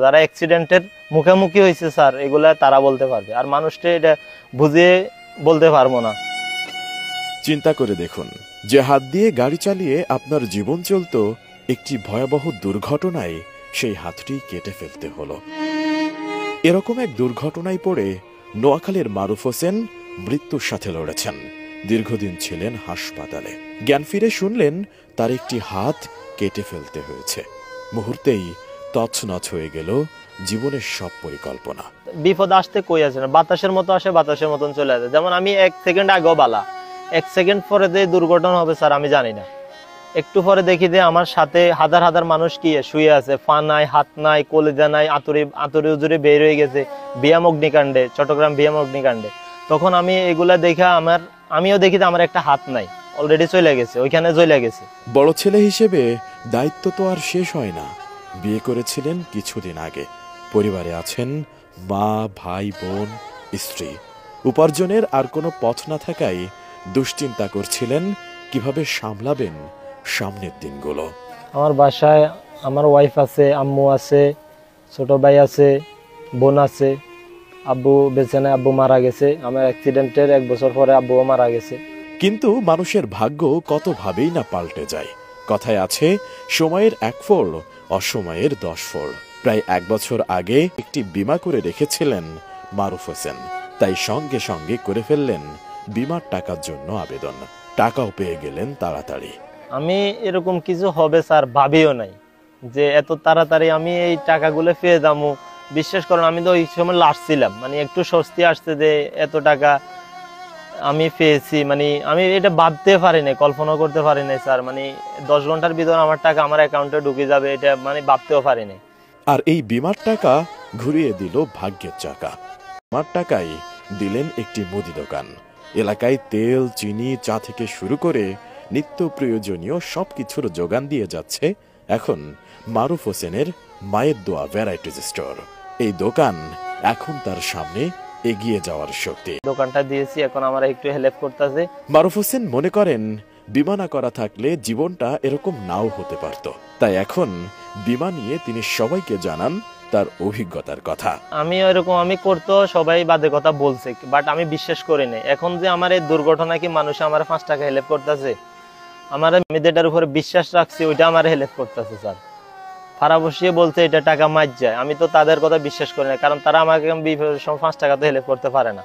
যারা অ্যাক্সিডেন্টের মুখোমুখি হয়েছে স্যার, এগুলা তারা বলতে পারবে, আর মানুষটা এটা বুঝিয়ে বলতে পারবো না। চিন্তা করে দেখুন, যে হাত দিয়ে গাড়ি চালিয়ে আপনার জীবন চলত, একটি ভয়াবহ দুর্ঘটনায় সেই হাতটি কেটে ফেলতে হলো। এরকম এক দুর্ঘটনায় পড়ে নোয়াখালীর মারুফ হোসেন মৃত্যুর সাথে লড়েছেন। দীর্ঘদিন ছিলেন হাসপাতালে। জ্ঞান ফিরে শুনলেন তার একটি হাত কেটে ফেলতে হয়েছে। মুহূর্তেই তছনছ হয়ে গেল জীবনের সব পরিকল্পনা। বিপদ আসতে কই আছে না, বাতাসের মতো আসে, বাতাসের মতন চলে আসে। যেমন আমি 1 সেকেন্ড আগেও বালা, 1 সেকেন্ড পরে যে দুর্ঘটনা হবে স্যার আমি জানি না। একটু পরে দেখি যে আমার সাথে হাজার হাজার মানুষ কি শুয়ে আছে, পা নাই, হাত নাই, কলিজা নাই, আতুরে উজুরে বের হয়ে গেছে বিয়াম অগ্নিকাণ্ডে, চট্টগ্রাম বিয়াম অগ্নিকাণ্ডে। তখন আমি এগুলা দেখা আমিও দেখি যে আমার একটা হাত নাই, অলরেডি চলে গেছে, ওইখানে চলে গেছে। বড় ছেলে হিসেবে দায়িত্ব তো আর শেষ হয় না। বিয়ে করেছিলেন কিছুদিন আগে। পরিবারে আছেন মা, ভাই, বোন, স্ত্রী। উপার্জনের আর কোনো পথ না থাকায় দুশ্চিন্তা করছিলেন কিভাবে সামলাবেন সামনের দিনগুলো। আমার বাসায় আমার ওয়াইফ আছে, আম্মু আছে, ছোট ভাই আছে, বোন আছে। আব্বু বেঁচে নাই, আব্বু মারা গেছে। আমার অ্যাক্সিডেন্টের 1 বছর পরে আব্বুও মারা গেছে। কিন্তু মানুষের ভাগ্য কতভাবেই না পাল্টে যায়। কথায় আছে, সময়ের 1 ফোঁড়, অসময়ের 10 ফোঁড়। প্রায় 1 বছর আগে একটি বীমা করে রেখেছিলেন মারুফ হোসেন। তাই সঙ্গে সঙ্গে করে ফেললেন বীমার টাকার জন্য আবেদন। টাকাও পেয়ে গেলেন তাড়াতাড়ি। আমি এরকম কিছু হবে স্যার ভাবিও নাই যে এত তাড়াতাড়ি আমি এই টাকাগুলো পেয়ে যাবো। বিশ্বাস করেন, আমি তো ওই সময় লাস্টছিলাম, মানে একটু স্বস্তি আসছে যে এত টাকা আমি পেয়েছি। মানে আমি এটা ভাবতে পারি নাই, কল্পনা করতে পারি নাই স্যার। মানে 10 ঘন্টার ভিতর আমার টাকা আমার অ্যাকাউন্টে ঢুকে যাবে, এটা মানে ভাবতেও পারি নাই। আর এই বীমার টাকা ঘুরিয়ে দিল ভাগ্যের চাকা। বীমার টাকায় দিলেন একটি মুদি দোকান। এলাকায় তেল, চিনি, চা থেকে শুরু করে নিত্য প্রয়োজনীয় সবকিছুর যোগান দিয়ে যাচ্ছে এখন মারুফ হোসেনের মায়ের দোয়া ভ্যারাইটিজ স্টোর। এই দোকান এখন তার সামনে এগিয়ে যাওয়ার শক্তি। দোকানটা দিয়েছি, এখন আমার একটু হেল্প করতেছে। মারুফ হোসেন মনে করেন বীমা না করা থাকলে জীবনটা এরকম নাও হতে পারত। তাই এখন বীমা নিয়ে তিনি সবাইকে জানান তার অভিজ্ঞতার কথা। আমি করতো, সবাই বাদে কথা বলছে, বাট আমি বিশ্বাস করি নাই। এখন যে আমার এই দুর্ঘটনা কি মানুষ আমার 5 টাকা হেল্প করতেছে, আমার আমি যেটার উপরে বিশ্বাস রাখছি ওইটা আমার হেল্প করতেছে স্যার। ফারা বসিয়ে বলছে এটা টাকা মার যায়, আমি তো তাদের কথা বিশ্বাস করি না, কারণ তারা আমাকে 5 টাকা তো হেল্প করতে পারে না।